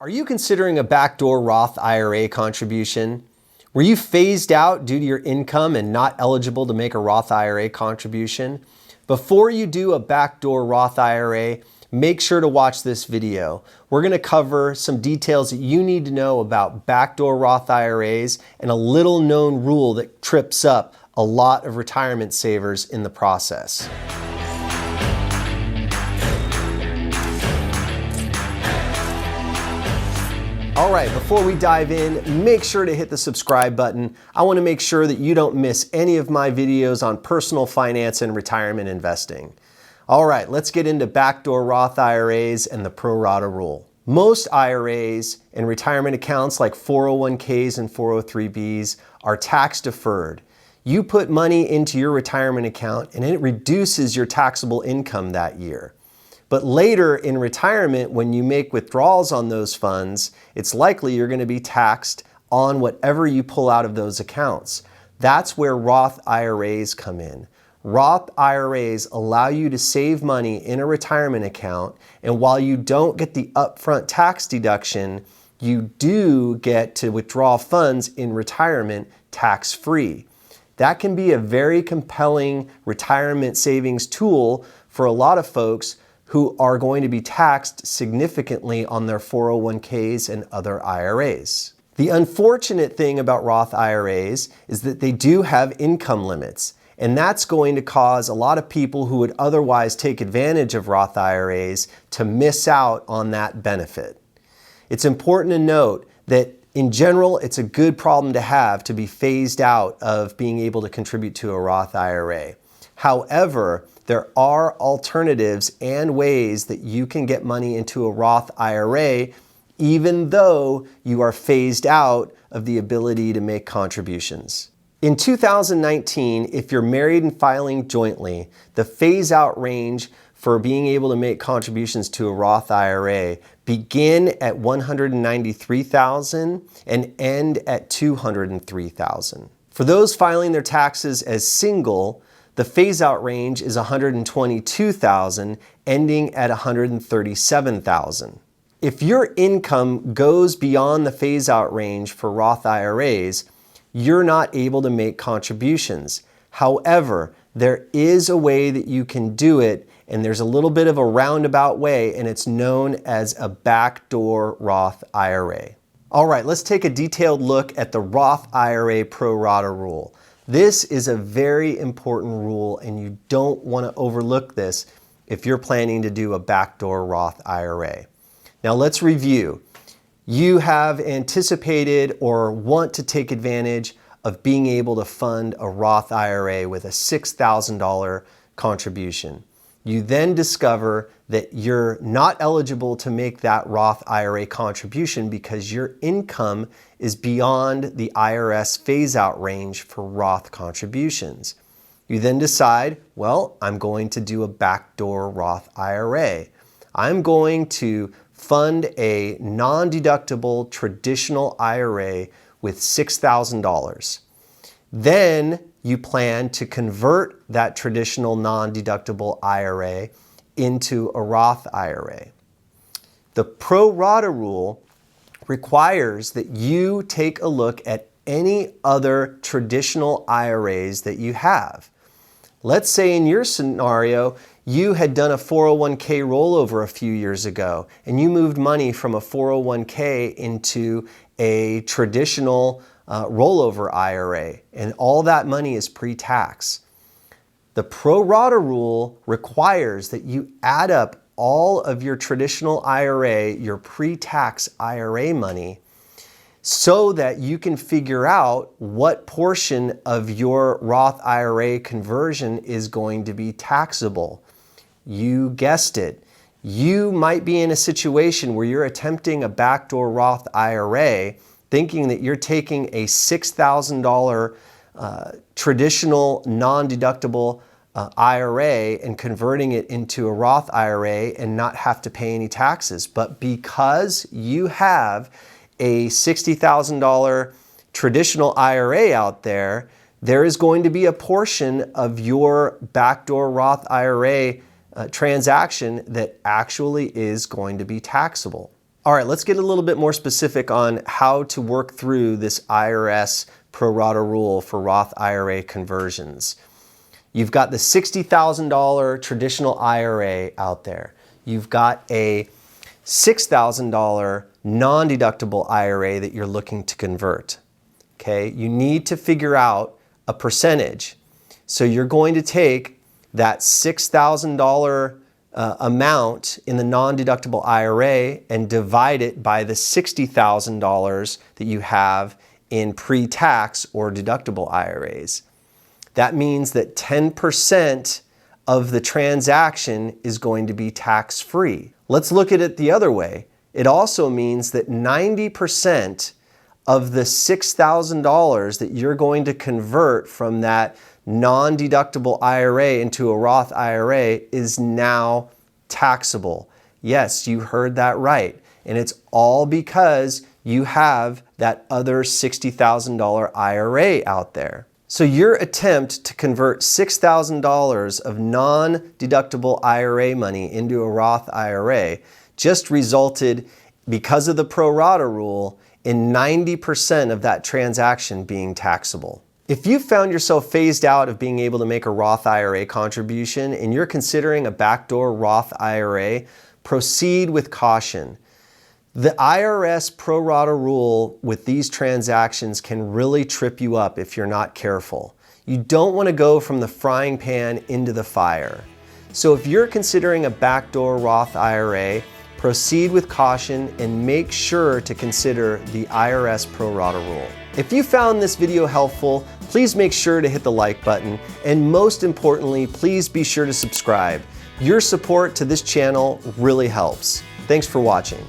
Are you considering a backdoor Roth IRA contribution? Were you phased out due to your income and not eligible to make a Roth IRA contribution? Before you do a backdoor Roth IRA, make sure to watch this video. We're going to cover some details that you need to know about backdoor Roth IRAs and a little known rule that trips up a lot of retirement savers in the process. All right, before we dive in, make sure to hit the subscribe button. I want to make sure that you don't miss any of my videos on personal finance and retirement investing. All right, let's get into backdoor Roth IRAs and the pro rata rule. Most IRAs and retirement accounts like 401ks and 403bs are tax deferred. You put money into your retirement account and it reduces your taxable income that year. But later in retirement, when you make withdrawals on those funds, it's likely you're going to be taxed on whatever you pull out of those accounts. That's where Roth IRAs come in. Roth IRAs allow you to save money in a retirement account, and while you don't get the upfront tax deduction, you do get to withdraw funds in retirement tax-free. That can be a very compelling retirement savings tool for a lot of folks who are going to be taxed significantly on their 401ks and other IRAs. The unfortunate thing about Roth IRAs is that they do have income limits, and that's going to cause a lot of people who would otherwise take advantage of Roth IRAs to miss out on that benefit. It's important to note that in general, it's a good problem to be phased out of being able to contribute to a Roth IRA. However, there are alternatives and ways that you can get money into a Roth IRA even though you are phased out of the ability to make contributions. In 2019, if you're married and filing jointly, the phase-out range for being able to make contributions to a Roth IRA begin at $193,000 and end at $203,000. For those filing their taxes as single, the phase-out range is $122,000, ending at $137,000. If your income goes beyond the phase-out range for Roth IRAs, you're not able to make contributions. However, there is a way that you can do it, and there's a little bit of a roundabout way, and it's known as a backdoor Roth IRA. All right, let's take a detailed look at the Roth IRA pro rata rule. This is a very important rule, and you don't want to overlook this if you're planning to do a backdoor Roth IRA. Now let's review. You have anticipated or want to take advantage of being able to fund a Roth IRA with a $6,000 contribution. You then discover that you're not eligible to make that Roth IRA contribution because your income is beyond the IRS phase-out range for Roth contributions. You then decide, well, I'm going to do a backdoor Roth IRA. I'm going to fund a non-deductible traditional IRA with $6,000. Then you plan to convert that traditional non-deductible IRA into a Roth IRA. The pro rata rule requires that you take a look at any other traditional IRAs that you have. Let's say in your scenario, you had done a 401k rollover a few years ago, and you moved money from a 401k into a traditional rollover IRA, and all that money is pre-tax. The pro rata rule requires that you add up all of your traditional IRA, your pre-tax IRA money, so that you can figure out what portion of your Roth IRA conversion is going to be taxable. You guessed it. You might be in a situation where you're attempting a backdoor Roth IRA thinking that you're taking a $6,000 traditional non-deductible IRA and converting it into a Roth IRA and not have to pay any taxes. But because you have a $60,000 traditional IRA out there, there is going to be a portion of your backdoor Roth IRA transaction that actually is going to be taxable. All right, let's get a little bit more specific on how to work through this IRS pro rata rule for Roth IRA conversions. You've got the $60,000 traditional IRA out there. You've got a $6,000 non-deductible IRA that you're looking to convert. Okay, you need to figure out a percentage. So you're going to take that $6,000 amount in the non-deductible IRA and divide it by the $60,000 that you have in pre-tax or deductible IRAs. That means that 10% of the transaction is going to be tax-free. Let's look at it the other way. It also means that 90% of the $6,000 that you're going to convert from that non-deductible IRA into a Roth IRA is now taxable. Yes, you heard that right. And it's all because you have that other $60,000 IRA out there. So your attempt to convert $6,000 of non-deductible IRA money into a Roth IRA just resulted, because of the pro rata rule, in 90% of that transaction being taxable. If you found yourself phased out of being able to make a Roth IRA contribution and you're considering a backdoor Roth IRA, proceed with caution. The IRS pro rata rule with these transactions can really trip you up if you're not careful. You don't want to go from the frying pan into the fire. So if you're considering a backdoor Roth IRA, proceed with caution and make sure to consider the IRS pro rata rule. If you found this video helpful, please make sure to hit the like button, and most importantly, please be sure to subscribe. Your support to this channel really helps. Thanks for watching.